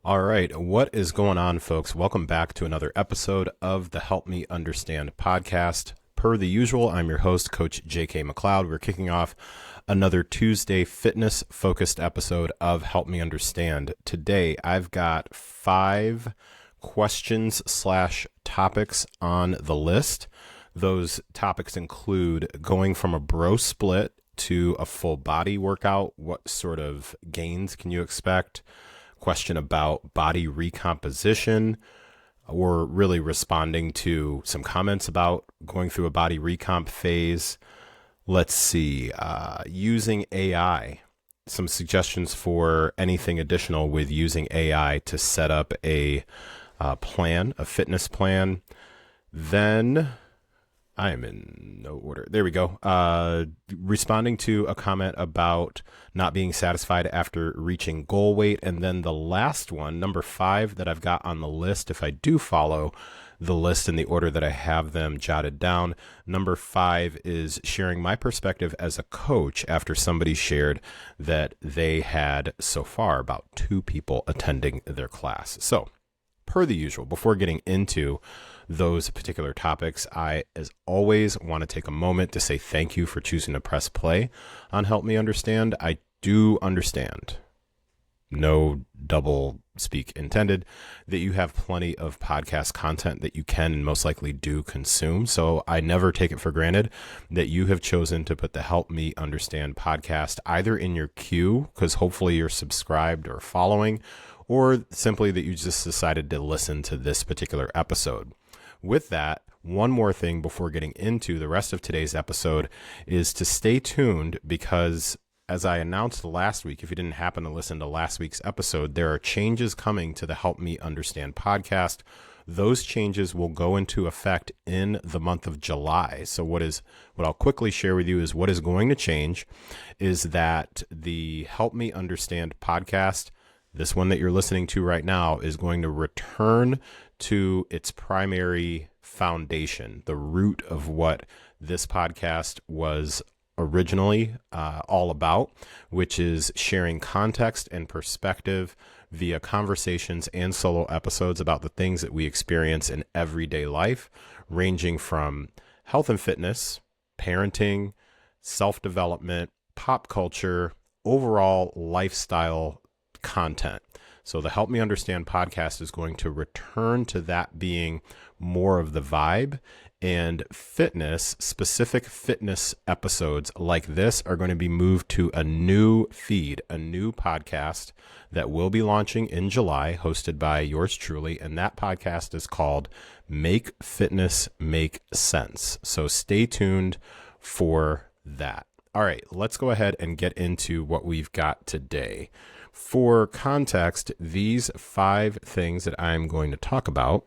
All right, what is going on, folks? Welcome back to another episode of the Help Me Understand podcast. Per the usual, I'm your host, Coach J.K. McLeod. We're kicking off another Tuesday fitness-focused episode of Help Me Understand. Today, I've got 5 questions/topics on the list. Those topics include going from a bro split to a full body workout. What sort of gains can you expect? Question about body recomposition, or really responding to some comments about going through a body recomp phase. Let's see, using AI, some suggestions for anything additional with using AI to set up a plan, a fitness plan. Then I am in no order. There we go. Responding to a comment about not being satisfied after reaching goal weight. And then the last one, number 5 that I've got on the list, if I do follow the list in the order that I have them jotted down, number 5 is sharing my perspective as a coach after somebody shared that they had so far about 2 people attending their class. So per the usual, before getting into those particular topics, I, as always, want to take a moment to say thank you for choosing to press play on Help Me Understand. I do understand, no double speak intended, that you have plenty of podcast content that you can and most likely do consume. So I never take it for granted that you have chosen to put the Help Me Understand podcast either in your queue, because hopefully you're subscribed or following, or simply that you just decided to listen to this particular episode. With that, one more thing before getting into the rest of today's episode is to stay tuned, because as I announced last week, if you didn't happen to listen to last week's episode, there are changes coming to the Help Me Understand podcast. Those changes will go into effect in the month of July. So what I'll quickly share with you is what is going to change is that the Help Me Understand podcast, this one that you're listening to right now, is going to return to its primary foundation, the root of what this podcast was originally all about, which is sharing context and perspective via conversations and solo episodes about the things that we experience in everyday life, ranging from health and fitness, parenting, self-development, pop culture, overall lifestyle content. So the Help Me Understand podcast is going to return to that being more of the vibe, and fitness, specific fitness episodes like this are going to be moved to a new feed, a new podcast that will be launching in July, hosted by yours truly. And that podcast is called Make Fitness Make Sense. So stay tuned for that. All right, let's go ahead and get into what we've got today. For context, these 5 things that I'm going to talk about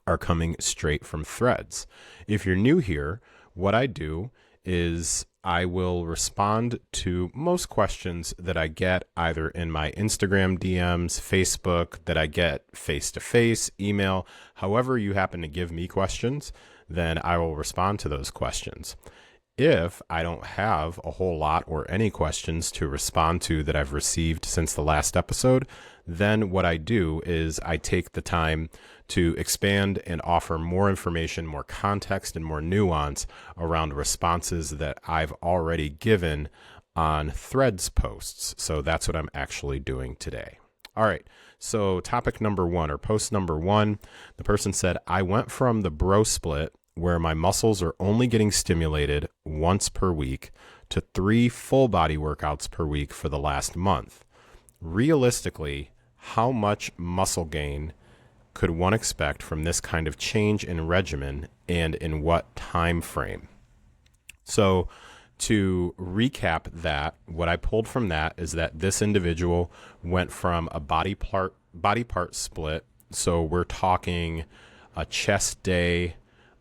are coming straight from Threads. If you're new here, what I do is I will respond to most questions that I get either in my Instagram DMs, Facebook, that I get face-to-face, email. However you happen to give me questions, then I will respond to those questions. If I don't have a whole lot or any questions to respond to that I've received since the last episode, then what I do is I take the time to expand and offer more information, more context, and more nuance around responses that I've already given on Threads posts. So that's what I'm actually doing today. All right. So topic number 1, or post number 1, the person said, I went from the bro split, where my muscles are only getting stimulated once per week, to 3 full body workouts per week for the last month. Realistically, how much muscle gain could one expect from this kind of change in regimen, and in what time frame? So to recap that, what I pulled from that is that this individual went from a body part split. So we're talking a chest day,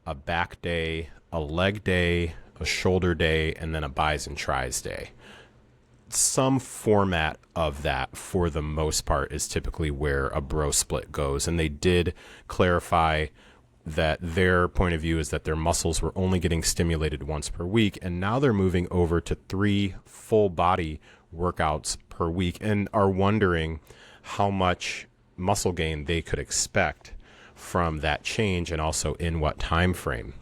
a back day, a leg day, a shoulder day, and then a bis and tris day. Some format of that, for the most part, is typically where a bro split goes. And they did clarify that their point of view is that their muscles were only getting stimulated once per week, and now they're moving over to 3 full body workouts per week, and are wondering how much muscle gain they could expect from that change, and also in what time frame.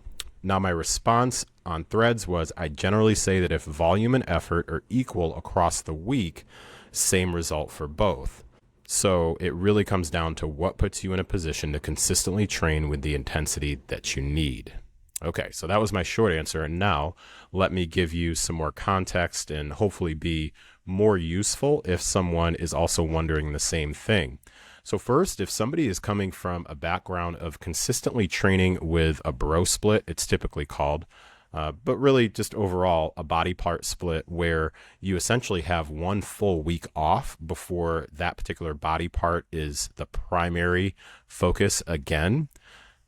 Now, my response on Threads was, I generally say that if volume and effort are equal across the week, same result for both. So it really comes down to what puts you in a position to consistently train with the intensity that you need. Okay, so that was my short answer. And now let me give you some more context and hopefully be more useful if someone is also wondering the same thing. So first, if somebody is coming from a background of consistently training with a bro split, it's typically called, but really just overall a body part split where you essentially have one full week off before that particular body part is the primary focus again,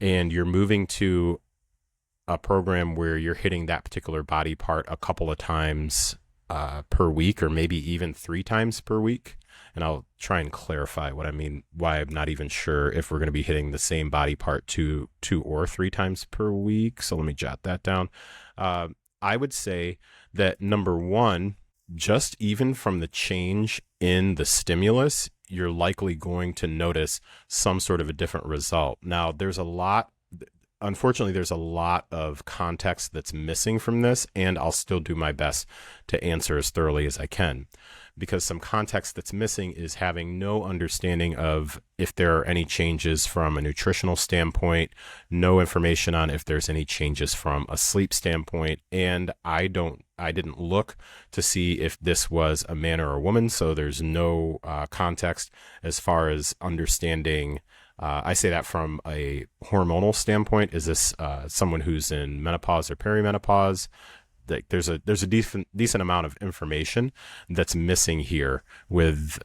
and you're moving to a program where you're hitting that particular body part a couple of times per week, or maybe even 3 times per week. And I'll try and clarify what I mean, why I'm not even sure if we're going to be hitting the same body part two or 3 times per week. So let me jot that down. I would say that number one, just even from the change in the stimulus, you're likely going to notice some sort of a different result. Now, unfortunately, there's a lot of context that's missing from this, and I'll still do my best to answer as thoroughly as I can, because some context that's missing is having no understanding of if there are any changes from a nutritional standpoint, no information on if there's any changes from a sleep standpoint, and I didn't look to see if this was a man or a woman, so there's no context as far as understanding. I say that from a hormonal standpoint. Is this someone who's in menopause or perimenopause? There's a decent amount of information that's missing here with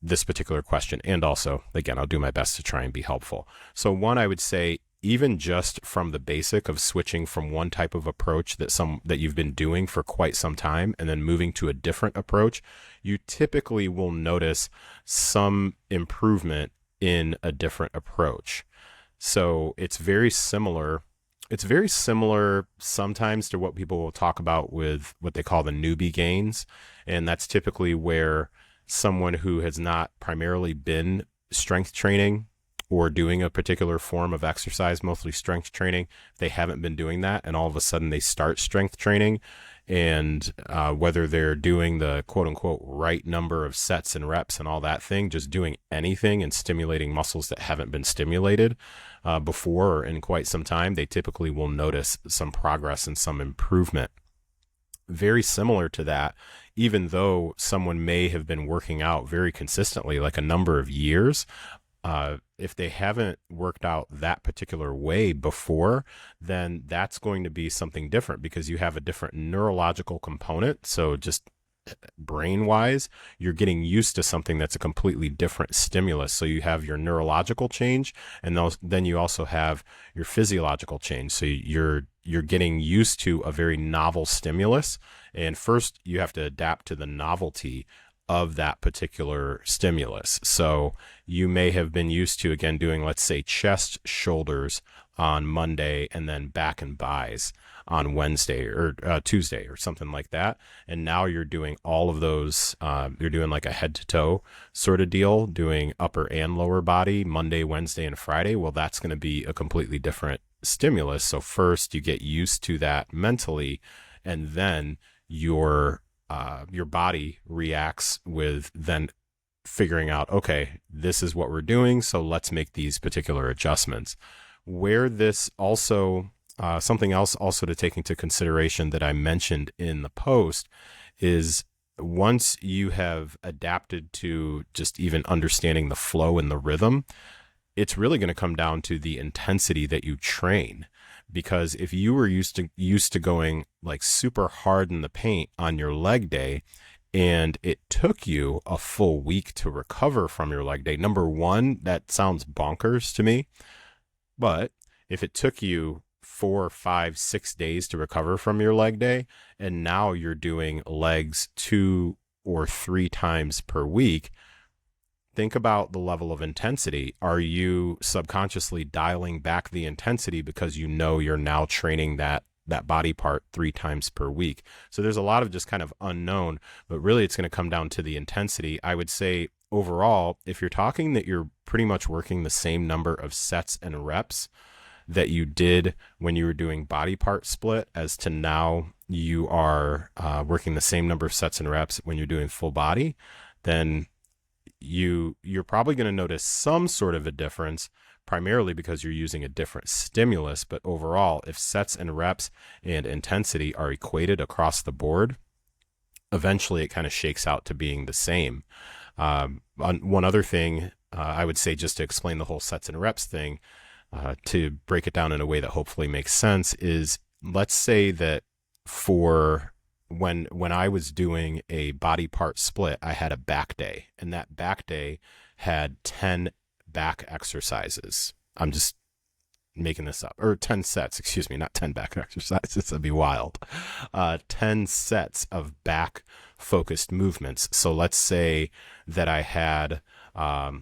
this particular question. And also, again, I'll do my best to try and be helpful. So one, I would say, even just from the basic of switching from one type of approach that you've been doing for quite some time and then moving to a different approach, you typically will notice some improvement in a different approach. So it's very similar. It's very similar sometimes to what people will talk about with what they call the newbie gains. And that's typically where someone who has not primarily been strength training or doing a particular form of exercise, mostly strength training, they haven't been doing that, and all of a sudden they start strength training, and whether they're doing the quote unquote right number of sets and reps and all that thing, just doing anything and stimulating muscles that haven't been stimulated before or in quite some time, they typically will notice some progress and some improvement. Very similar to that, even though someone may have been working out very consistently, like a number of years, if they haven't worked out that particular way before, then that's going to be something different because you have a different neurological component. So just brain-wise, you're getting used to something that's a completely different stimulus. So you have your neurological change, and then you also have your physiological change. So you're getting used to a very novel stimulus, and first you have to adapt to the novelty of that particular stimulus. So you may have been used to, again, doing, let's say, chest, shoulders on Monday, and then back and buys on Wednesday or Tuesday or something like that. And now you're doing all of those. You're doing like a head to toe sort of deal, doing upper and lower body Monday, Wednesday, and Friday. Well, that's going to be a completely different stimulus. So first you get used to that mentally, and then your body reacts with then figuring out, okay, this is what we're doing, so let's make these particular adjustments. Where this also, something else also to take into consideration that I mentioned in the post is once you have adapted to just even understanding the flow and the rhythm, it's really going to come down to the intensity that you train. Because if you were used to going like super hard in the paint on your leg day, and it took you a full week to recover from your leg day, number one, that sounds bonkers to me. But if it took you 4, 5, 6 days to recover from your leg day, and now you're doing legs 2 or 3 times per week, think about the level of intensity. Are you subconsciously dialing back the intensity because you know you're now training that body part 3 times per week? So there's a lot of just kind of unknown, but really it's going to come down to the intensity. I would say overall, if you're talking that you're pretty much working the same number of sets and reps that you did when you were doing body part split as to now you are working the same number of sets and reps when you're doing full body, then you're probably going to notice some sort of a difference, primarily because you're using a different stimulus. But overall, if sets and reps and intensity are equated across the board, eventually it kind of shakes out to being the same. One other thing I would say, just to explain the whole sets and reps thing, to break it down in a way that hopefully makes sense, is let's say that for when I was doing a body part split, I had a back day, and that back day had 10 back exercises. I'm just making this up, or 10 sets, excuse me, not 10 back exercises. That'd be wild. 10 sets of back focused movements. So let's say that I had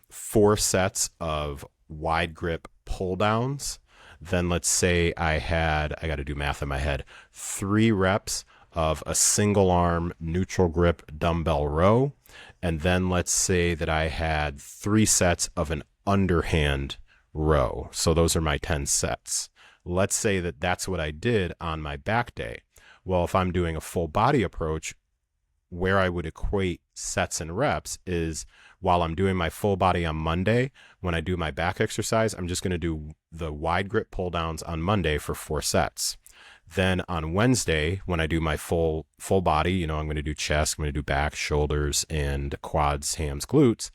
4 sets of wide grip pull downs. Then let's say I got to do math in my head, 3 reps of a single arm neutral grip dumbbell row. And then let's say that I had 3 sets of an underhand row. So those are my 10 sets. Let's say that that's what I did on my back day. Well, if I'm doing a full body approach, where I would equate sets and reps is while I'm doing my full body on Monday, when I do my back exercise, I'm just going to do the wide grip pull downs on Monday for 4 sets. Then on Wednesday, when I do my full body, I'm going to do chest, I'm going to do back, shoulders, and quads, hams, glutes.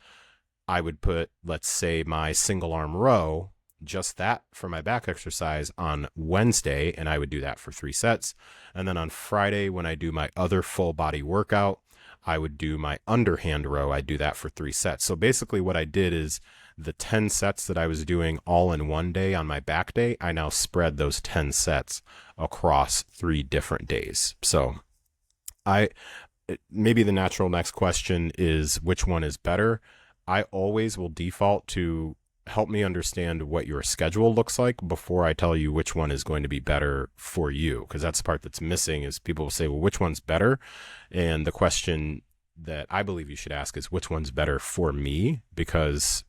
I would put, let's say, my single arm row, just that for my back exercise on Wednesday, and I would do that for 3 sets. And then on Friday, when I do my other full body workout, I would do my underhand row. I'd do that for 3 sets. So basically what I did is the 10 sets that I was doing all in one day on my back day, I now spread those 10 sets across 3 different days. So maybe the natural next question is, which one is better? I always will default to help me understand what your schedule looks like before I tell you which one is going to be better for you, because that's the part that's missing. Is people will say, well, which one's better? And the question that I believe you should ask is, which one's better for me? Because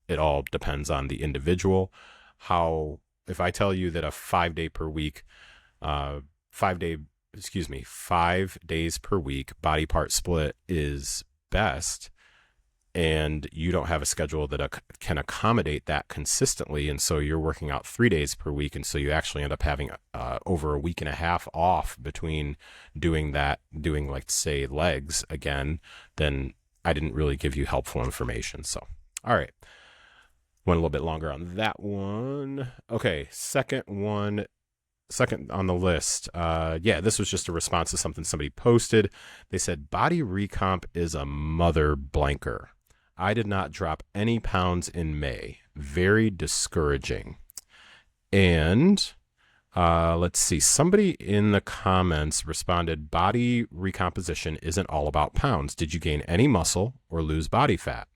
it all depends on the individual. If I tell you that a 5 days per week body part split is best, and you don't have a schedule that can accommodate that consistently, and so you're working out 3 days per week, and so you actually end up having over a week and a half off between doing like, say, legs again, then I didn't really give you helpful information. So, all right. Went a little bit longer on that one. Okay, second on the list. This was just a response to something somebody posted. They said, body recomp is a mother blanker. I did not drop any pounds in May. Very discouraging. And let's see, somebody in the comments responded, body recomposition isn't all about pounds. Did you gain any muscle or lose body fat?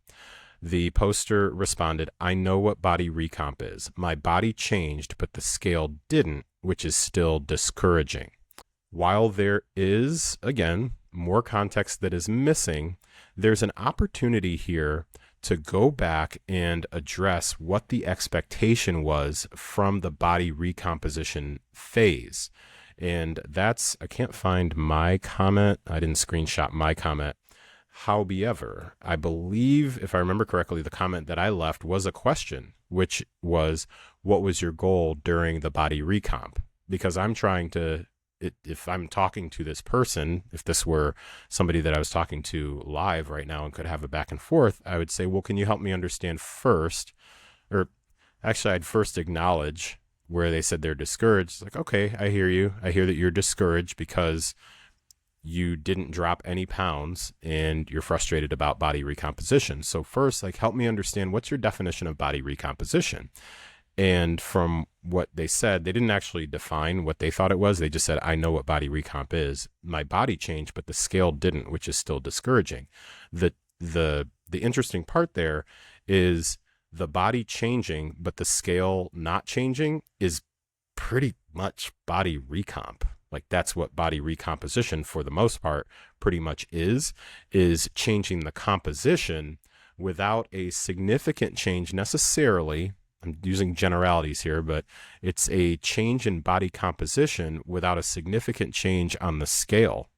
The poster responded, I know what body recomp is. My body changed, but the scale didn't, which is still discouraging. While there is, again, more context that is missing, there's an opportunity here to go back and address what the expectation was from the body recomposition phase. And that's, I can't find my comment. I didn't screenshot my comment. However, I believe, if I remember correctly, the comment that I left was a question, which was, what was your goal during the body recomp? Because I'm trying to, if I'm talking to this person, if this were somebody that I was talking to live right now and could have a back and forth, I would say, well, can you help me understand first? Or actually, I'd first acknowledge where they said they're discouraged. It's like, okay, I hear you. I hear that you're discouraged because you didn't drop any pounds and you're frustrated about body recomposition. So first, help me understand, what's your definition of body recomposition? And from what they said, they didn't actually define what they thought it was. They just said, I know what body recomp is. My body changed, but the scale didn't, which is still discouraging. The interesting part there is the body changing, but the scale not changing is pretty much body recomp. That's what body recomposition, for the most part, pretty much is changing the composition, without a significant change necessarily. I'm using generalities here, but it's a change in body composition without a significant change on the scale.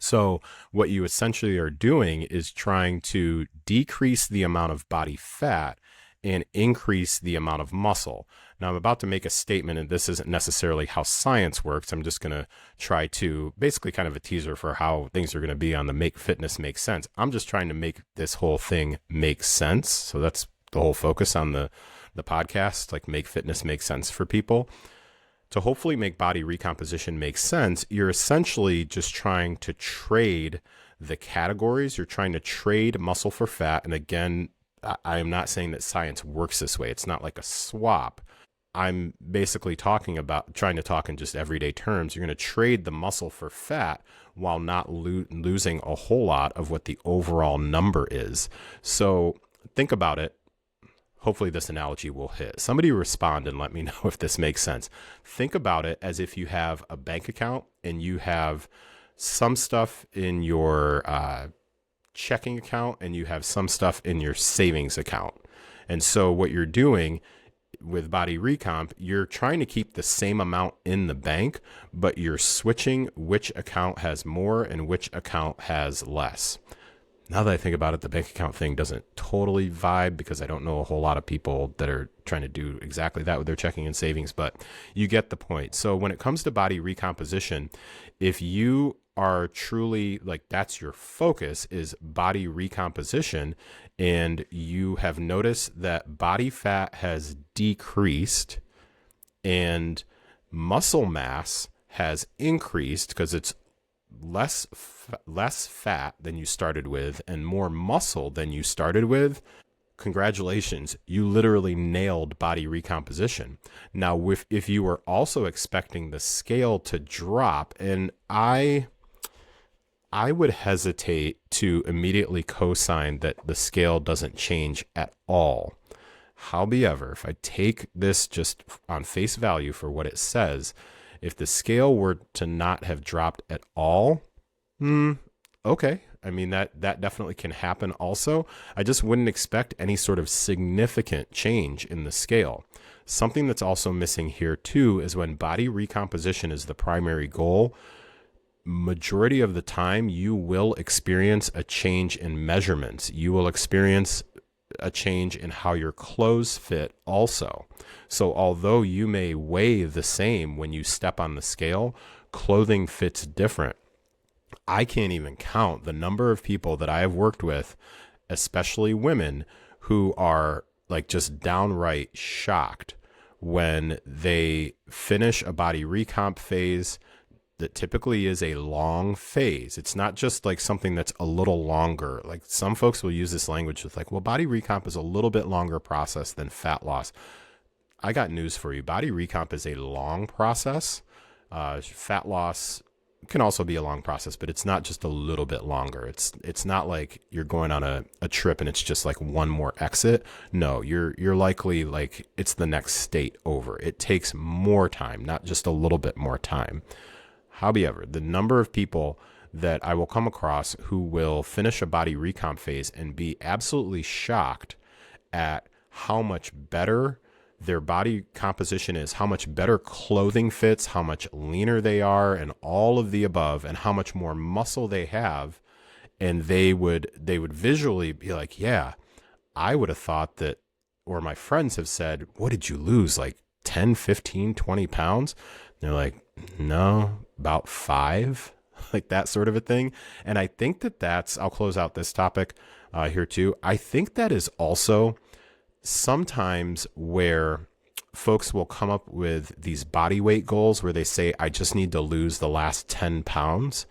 So what you essentially are doing is trying to decrease the amount of body fat and increase the amount of muscle. Now I'm about to make a statement, and this isn't necessarily how science works. I'm just going to try to basically kind of a teaser for how things are going to be on the Make Fitness Make Sense. I'm just trying to make this whole thing make sense. So that's the whole focus on the podcast, like make fitness make sense for people. To hopefully make body recomposition make sense, you're essentially just trying to trade the categories. You're trying to trade muscle for fat. And again, I am not saying that science works this way. It's not like a swap. I'm basically trying to talk in just everyday terms. You're going to trade the muscle for fat while not losing a whole lot of what the overall number is. So think about it. Hopefully this analogy will hit. Somebody respond and let me know if this makes sense. Think about it as if you have a bank account and you have some stuff in your checking account and you have some stuff in your savings account. And so what you're doing with body recomp, you're trying to keep the same amount in the bank, but you're switching which account has more and which account has less. Now that I think about it, the bank account thing doesn't totally vibe because I don't know a whole lot of people that are trying to do exactly that with their checking and savings, but you get the point. So when it comes to body recomposition, if you are truly like that's your focus is body recomposition, and you have noticed that body fat has decreased and muscle mass has increased because it's less fat than you started with and more muscle than you started with, congratulations, you literally nailed body recomposition. Now, if you were also expecting the scale to drop, and I would hesitate to immediately co-sign that the scale doesn't change at all. However, if I take this just on face value for what it says, if the scale were to not have dropped at all, okay. I mean, that definitely can happen also. I just wouldn't expect any sort of significant change in the scale. Something that's also missing here too is when body recomposition is the primary goal, majority of the time you will experience a change in measurements. You will experience a change in how your clothes fit also. So although you may weigh the same when you step on the scale, clothing fits different. I can't even count the number of people that I have worked with, especially women, who are like just downright shocked when they finish a body recomp phase that typically is a long phase. It's not just like something that's a little longer. Like some folks will use this language with like, well, body recomp is a little bit longer process than fat loss. I got news for you. Body recomp is a long process. Fat loss can also be a long process, but it's not just a little bit longer. It's not like you're going on a trip and it's just like one more exit. No, you're likely like it's the next state over. It takes more time, not just a little bit more time. However, the number of people that I will come across who will finish a body recomp phase and be absolutely shocked at how much better their body composition is, how much better clothing fits, how much leaner they are, and all of the above, and how much more muscle they have. And they would visually be like, yeah, I would have thought that, or my friends have said, what did you lose? Like 10, 15, 20 pounds? And they're like, no, about 5, like that sort of a thing. And I think I'll close out this topic here too. I think that is also sometimes where folks will come up with these body weight goals where they say, I just need to lose the last 10 pounds.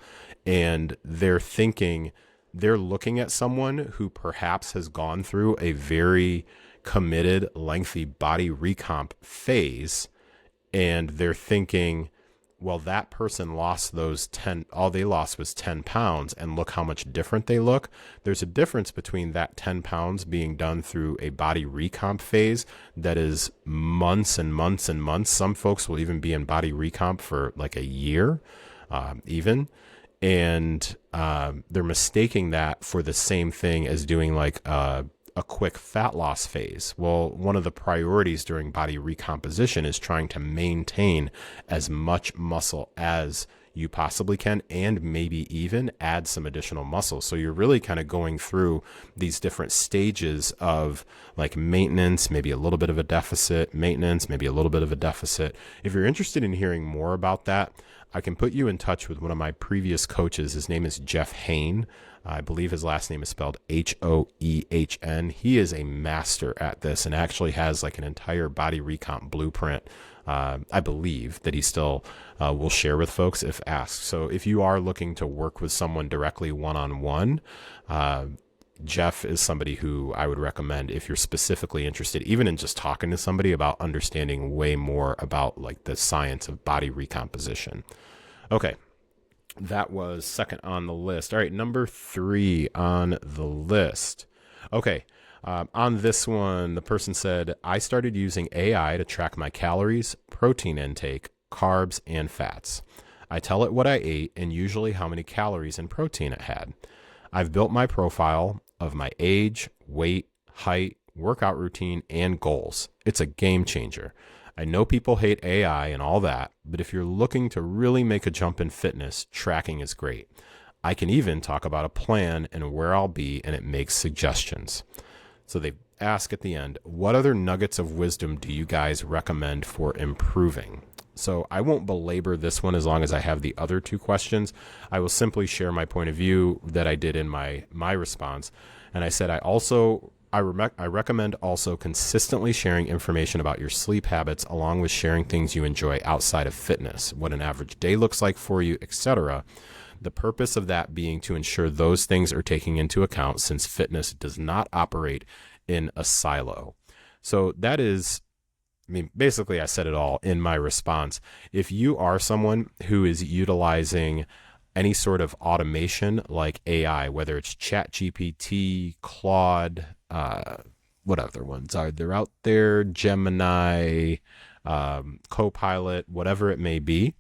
And they're looking at someone who perhaps has gone through a very committed, lengthy body recomp phase. And they're thinking, well, that person lost all they lost was 10 pounds, and look how much different they look. There's a difference between that 10 pounds being done through a body recomp phase that is months and months and months. Some folks will even be in body recomp for like a year, even. And they're mistaking that for the same thing as doing like a quick fat loss phase. Well, one of the priorities during body recomposition is trying to maintain as much muscle as you possibly can, and maybe even add some additional muscle. So you're really kind of going through these different stages of like maintenance, maybe a little bit of a deficit, maintenance, maybe a little bit of a deficit. If you're interested in hearing more about that, I can put you in touch with one of my previous coaches. His name is Jeff Hain. I believe his last name is spelled Hoehn. He is a master at this and actually has like an entire body recomp blueprint. I believe that he still will share with folks if asked. So if you are looking to work with someone directly one-on-one, Jeff is somebody who I would recommend if you're specifically interested, even in just talking to somebody about understanding way more about like the science of body recomposition. Okay. That was second on the list. All right, number 3 on the list. Okay, on this one, the person said, I started using AI to track my calories, protein intake, carbs, and fats. I tell it what I ate and usually how many calories and protein it had. I've built my profile of my age, weight, height, workout routine, and goals. It's a game changer. I know people hate AI and all that, but if you're looking to really make a jump in fitness, tracking is great. I can even talk about a plan and where I'll be, and it makes suggestions. So they ask at the end, what other nuggets of wisdom do you guys recommend for improving? So I won't belabor this one as long as I have the other 2 questions. I will simply share my point of view that I did in my response. And I said, I recommend also consistently sharing information about your sleep habits, along with sharing things you enjoy outside of fitness, what an average day looks like for you, etc. The purpose of that being to ensure those things are taken into account, since fitness does not operate in a silo. So that is, I mean, basically I said it all in my response. If you are someone who is utilizing any sort of automation like AI, whether it's ChatGPT, Claude, what other ones are there out there? Gemini, Copilot, whatever it may be.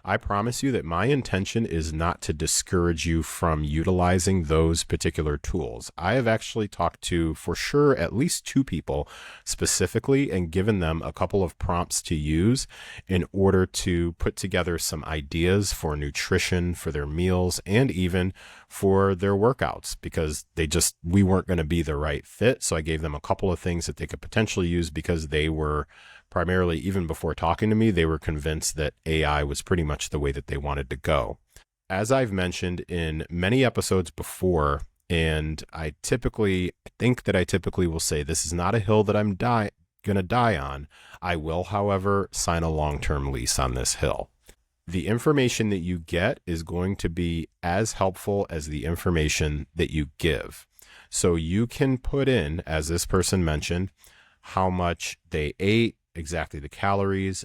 I promise you that my intention is not to discourage you from utilizing those particular tools. I have actually talked to, for sure, at least 2 people specifically and given them a couple of prompts to use in order to put together some ideas for nutrition, for their meals, and even for their workouts, because we weren't going to be the right fit. So I gave them a couple of things that they could potentially use, because they were primarily, even before talking to me, they were convinced that AI was pretty much the way that they wanted to go. As I've mentioned in many episodes before, and I typically will say this is not a hill that I'm going to die on. I will, however, sign a long-term lease on this hill. The information that you get is going to be as helpful as the information that you give. So you can put in, as this person mentioned, how much they ate, exactly the calories,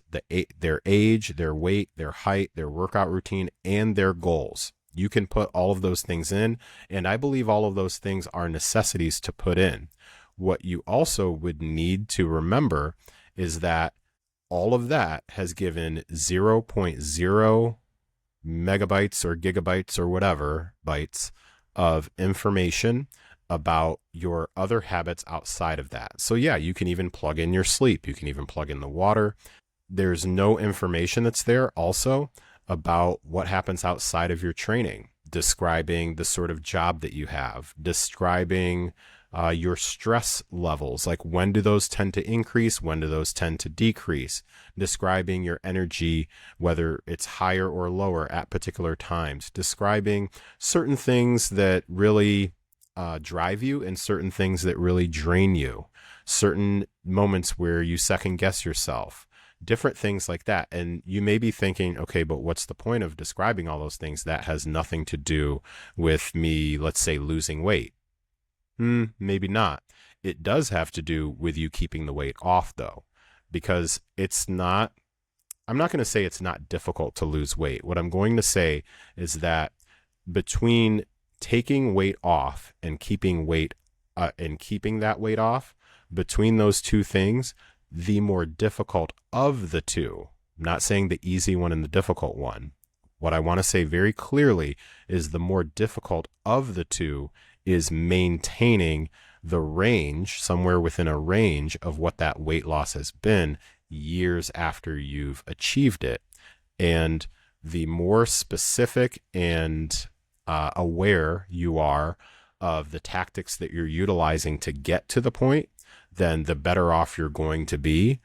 their age, their weight, their height, their workout routine, and their goals. You can put all of those things in, and I believe all of those things are necessities to put in. What you also would need to remember is that all of that has given 0.0 megabytes or gigabytes or whatever bytes of information about your other habits outside of that. So yeah, you can even plug in your sleep. You can even plug in the water. There's no information that's there also about what happens outside of your training, describing the sort of job that you have, describing your stress levels, like when do those tend to increase, when do those tend to decrease, describing your energy, whether it's higher or lower at particular times, describing certain things that really drive you and certain things that really drain you, certain moments where you second guess yourself, different things like that. And you may be thinking, okay, but what's the point of describing all those things? That has nothing to do with me, let's say, losing weight. Maybe not. It does have to do with you keeping the weight off, though, because I'm not going to say it's not difficult to lose weight. What I'm going to say is that between taking weight off and keeping that weight off, between those 2 things, the more difficult of the 2, I'm not saying the easy one and the difficult one, What I want to say very clearly is the more difficult of the two is maintaining the range, somewhere within a range of what that weight loss has been years after you've achieved it. And the more specific and aware you are of the tactics that you're utilizing to get to the point, then the better off you're going to be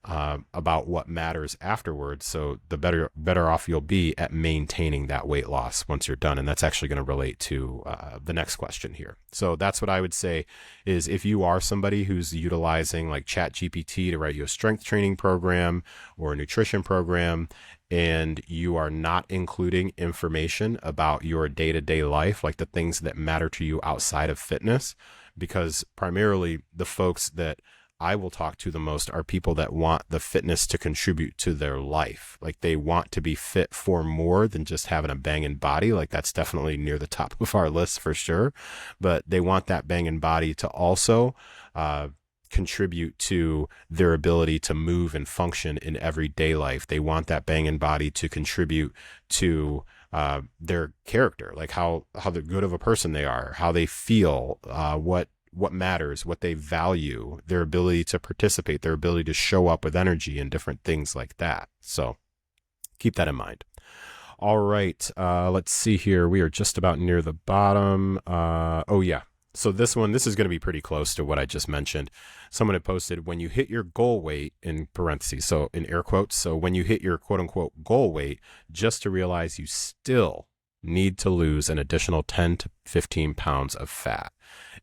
about what matters afterwards. So the better off you'll be at maintaining that weight loss once you're done. And that's actually going to relate to the next question here. So that's what I would say is, if you are somebody who's utilizing like ChatGPT to write you a strength training program or a nutrition program, and you are not including information about your day-to-day life, like the things that matter to you outside of fitness, because primarily the folks that I will talk to the most are people that want the fitness to contribute to their life. Like they want to be fit for more than just having a banging body. Like that's definitely near the top of our list for sure. But they want that banging body to also contribute to their ability to move and function in everyday life. They want that banging body to contribute to their character, like how good of a person they are, how they feel, what matters, what they value, their ability to participate, their ability to show up with energy and different things like that. So keep that in mind. All right. Let's see here. We are just about near the bottom. Oh yeah. So this is going to be pretty close to what I just mentioned. Someone had posted, when you hit your goal weight, in parentheses, so in air quotes, so when you hit your quote unquote goal weight, just to realize you still need to lose an additional 10 to 15 pounds of fat.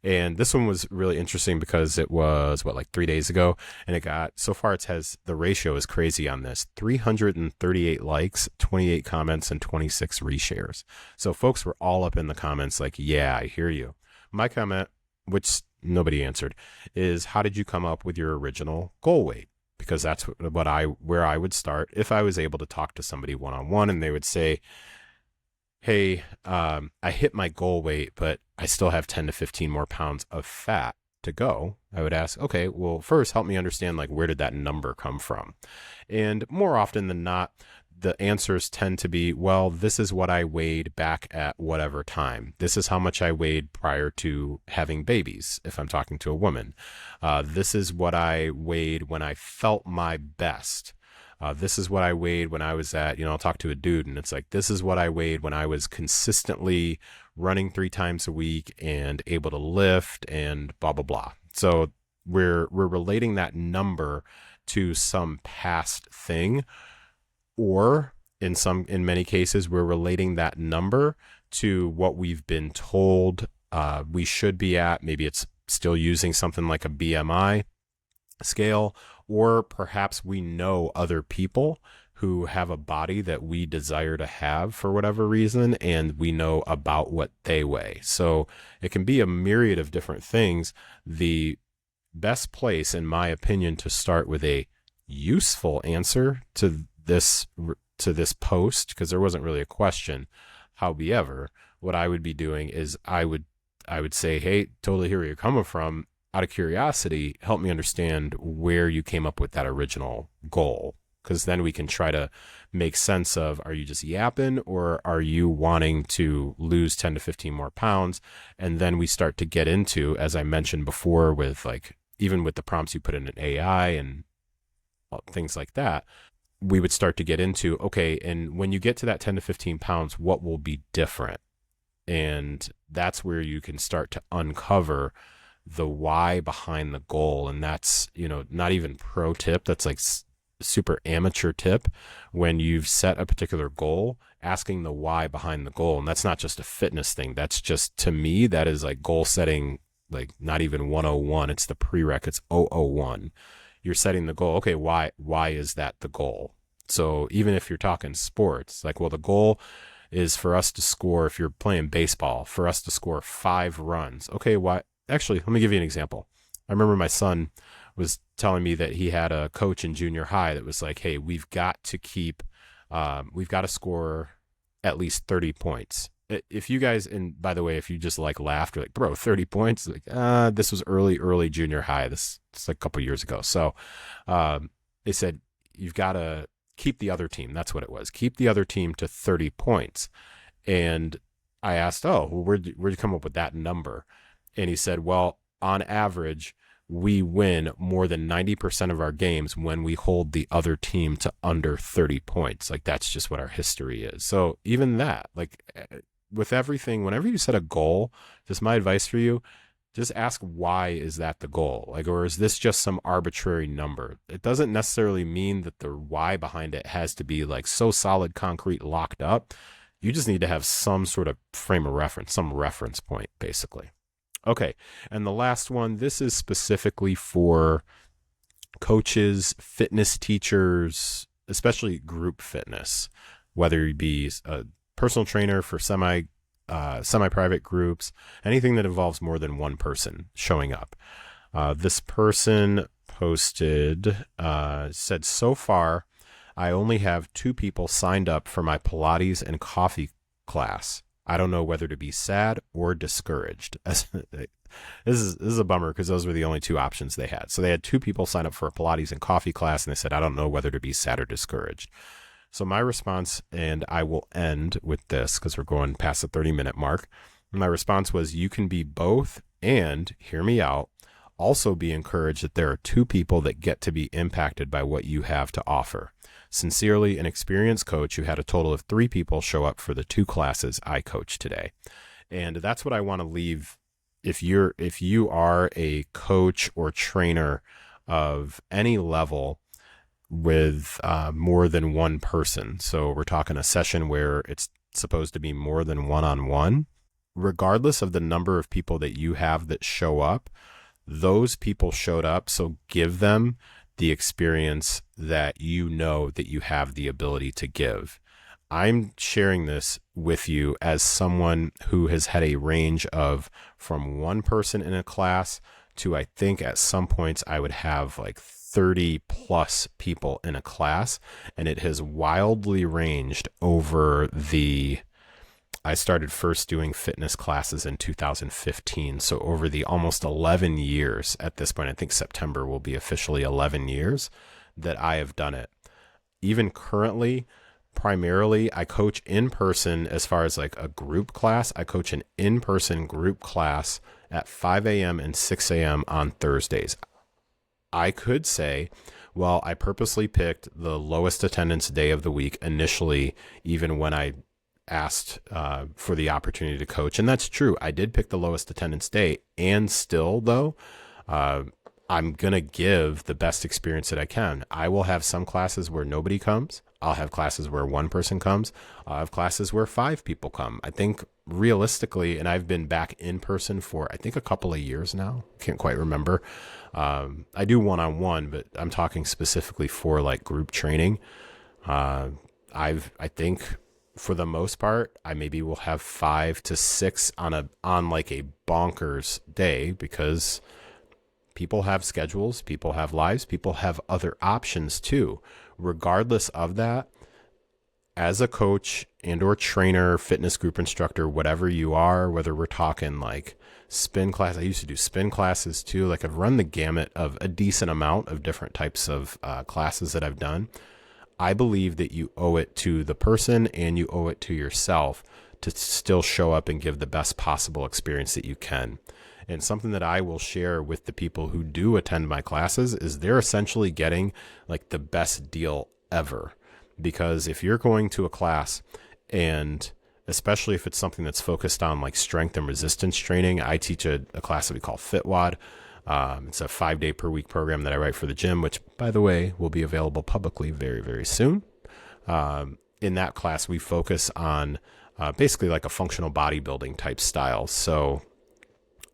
And this one was really interesting because it was like 3 days ago, and it got, so far it has, the ratio is crazy on this, 338 likes, 28 comments, and 26 reshares. So folks were all up in the comments like, yeah, I hear you. My comment, which nobody answered, is, how did you come up with your original goal weight? Because that's where I would start if I was able to talk to somebody one-on-one, and they would say, hey, I hit my goal weight, but I still have 10 to 15 more pounds of fat to go. I would ask, okay, well, first help me understand, like, where did that number come from? And more often than not, the answers tend to be, well, this is what I weighed back at whatever time. This is how much I weighed prior to having babies, if I'm talking to a woman. This is what I weighed when I felt my best. This is what I weighed when I was at, I'll talk to a dude and it's like, this is what I weighed when I was consistently running 3 times a week and able to lift and blah, blah, blah. So we're relating that number to some past thing, or in many cases, we're relating that number to what we've been told we should be at. Maybe it's still using something like a BMI scale, or perhaps we know other people who have a body that we desire to have for whatever reason, and we know about what they weigh. So it can be a myriad of different things. The best place, in my opinion, to start with a useful answer to this post, because there wasn't really a question, however, what I would be doing is I would say, hey, totally hear where you're coming from. Out of curiosity, help me understand where you came up with that original goal, because then we can try to make sense of, are you just yapping, or are you wanting to lose 10 to 15 more pounds? And then we start to get into, as I mentioned before, with like, even with the prompts you put in an AI and things like that, we would start to get into, okay, and when you get to that 10 to 15 pounds, what will be different? And that's where you can start to uncover the why behind the goal. And that's, not even pro tip. That's like super amateur tip. When you've set a particular goal, asking the why behind the goal. And that's not just a fitness thing. That's just, to me, that is like goal setting, like not even 101. It's the prereq. It's 001. You're setting the goal. Okay, why is that the goal? So even if you're talking sports, like, well, the goal is for us to score, if you're playing baseball, for us to score 5 runs. Okay, why? Actually, let me give you an example. I remember my son was telling me that he had a coach in junior high that was like, hey, we've got to score at least 30 points. If you guys, and by the way, if you just like laughed, you're like, bro, 30 points? Like, this was early junior high. This like a couple years ago. So they said, you've got to keep the other team. That's what it was. Keep the other team to 30 points. And I asked, oh, well, where'd you come up with that number? And he said, well, on average, we win more than 90% of our games when we hold the other team to under 30 points. Like, that's just what our history is. So even that, like, with everything, whenever you set a goal, just my advice for you, just ask, why is that the goal? Like, or is this just some arbitrary number? It doesn't necessarily mean that the why behind it has to be like so solid, concrete, locked up. You just need to have some sort of frame of reference, some reference point, basically. Okay. And the last one, this is specifically for coaches, fitness teachers, especially group fitness, whether you be a personal trainer for semi-private groups, anything that involves more than one person showing up. This person posted, said, so far, I only have 2 people signed up for my Pilates and coffee class. I don't know whether to be sad or discouraged. This is a bummer, because those were the only 2 options they had. So they had 2 people sign up for a Pilates and coffee class, and they said, I don't know whether to be sad or discouraged. So my response, and I will end with this because we're going past the 30-minute mark. My response was, you can be both, and hear me out, also be encouraged that there are 2 people that get to be impacted by what you have to offer. Sincerely, an experienced coach who had a total of 3 people show up for the 2 classes I coached today. And that's what I want to leave. If you are a coach or trainer of any level with more than one person, so we're talking a session where it's supposed to be more than one-on-one, regardless of the number of people that you have that show up, those people showed up. So give them the experience that you know that you have the ability to give. I'm sharing this with you as someone who has had a range of from 1 person in a class to, I think at some points I would have like 30 plus people in a class. And it has wildly ranged over I started first doing fitness classes in 2015. So over the almost 11 years at this point, I think September will be officially 11 years that I have done it. Even currently, primarily, I coach in person. As far as like a group class, I coach an in-person group class at 5 a.m. and 6 a.m. on Thursdays. I could say, well, I purposely picked the lowest attendance day of the week initially, even when I asked for the opportunity to coach. And that's true. I did pick the lowest attendance day, and still though, I'm going to give the best experience that I can. I will have some classes where nobody comes. I'll have classes where 1 person comes. I'll have classes where 5 people come. I think realistically, and I've been back in person for, I think, a couple of years now. Can't quite remember. I do one-on-one, but I'm talking specifically for like group training. I think for the most part, I maybe will have 5 to 6 on like a bonkers day, because people have schedules, people have lives, people have other options too. Regardless of that, as a coach and or trainer, fitness group instructor, whatever you are, whether we're talking like spin class, I used to do spin classes too. Like, I've run the gamut of a decent amount of different types of classes that I've done. I believe that you owe it to the person and you owe it to yourself to still show up and give the best possible experience that you can. And something that I will share with the people who do attend my classes is they're essentially getting like the best deal ever. Because if you're going to a class, and especially if it's something that's focused on like strength and resistance training, I teach a class that we call FitWad. It's a 5-day per week program that I write for the gym, which, by the way, will be available publicly very, very soon. In that class, we focus on basically like a functional bodybuilding type style. So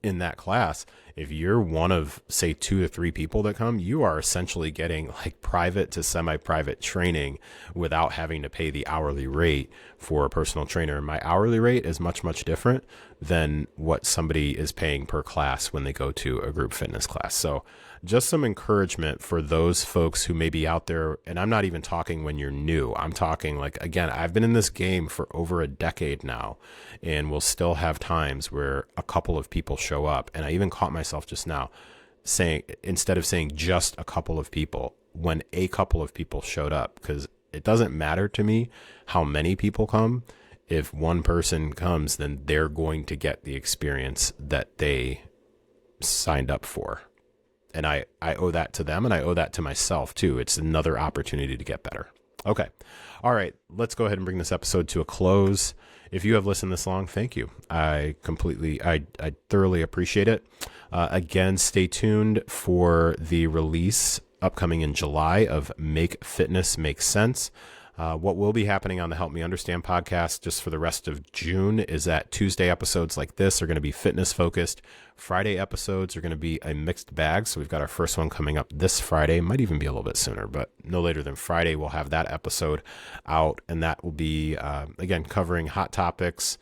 in that class, if you're one of, say, 2 to 3 people that come, you are essentially getting like private to semi-private training without having to pay the hourly rate for a personal trainer. My hourly rate is much, much different than what somebody is paying per class when they go to a group fitness class. So just some encouragement for those folks who may be out there. And I'm not even talking when you're new. I'm talking like, again, I've been in this game for over a decade now, and we'll still have times where a couple of people show up. And I even caught myself just now saying, instead of saying just a couple of people, when a couple of people showed up, because It doesn't matter to me how many people come. If one person comes, then they're going to get the experience that they signed up for. And I owe that to them, and I owe that to myself too. It's another opportunity to get better. Okay. All right. Let's go ahead and bring this episode to a close. If you have listened this long, thank you. I thoroughly appreciate it. Again, stay tuned for the release upcoming in July of Make Fitness Make Sense. What will be happening on the Help Me Understand podcast just for the rest of June is that Tuesday episodes like this are going to be fitness focused. Friday episodes are going to be a mixed bag. So we've got our first one coming up this Friday, might even be a little bit sooner, but no later than Friday, we'll have that episode out. And that will be, again, covering hot topics,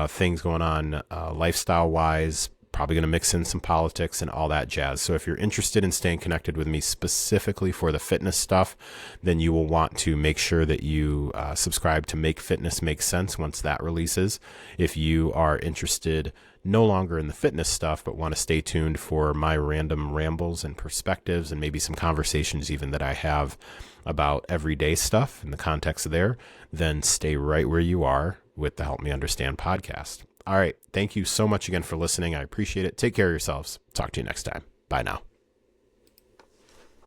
things going on lifestyle wise, probably going to mix in some politics and all that jazz. So if you're interested in staying connected with me specifically for the fitness stuff, then you will want to make sure that you subscribe to Make Fitness Make Sense once that releases. If you are interested no longer in the fitness stuff, but want to stay tuned for my random rambles and perspectives and maybe some conversations even that I have about everyday stuff in the context of there, then stay right where you are with the Help Me Understand podcast. All right. Thank you so much again for listening. I appreciate it. Take care of yourselves. Talk to you next time. Bye now.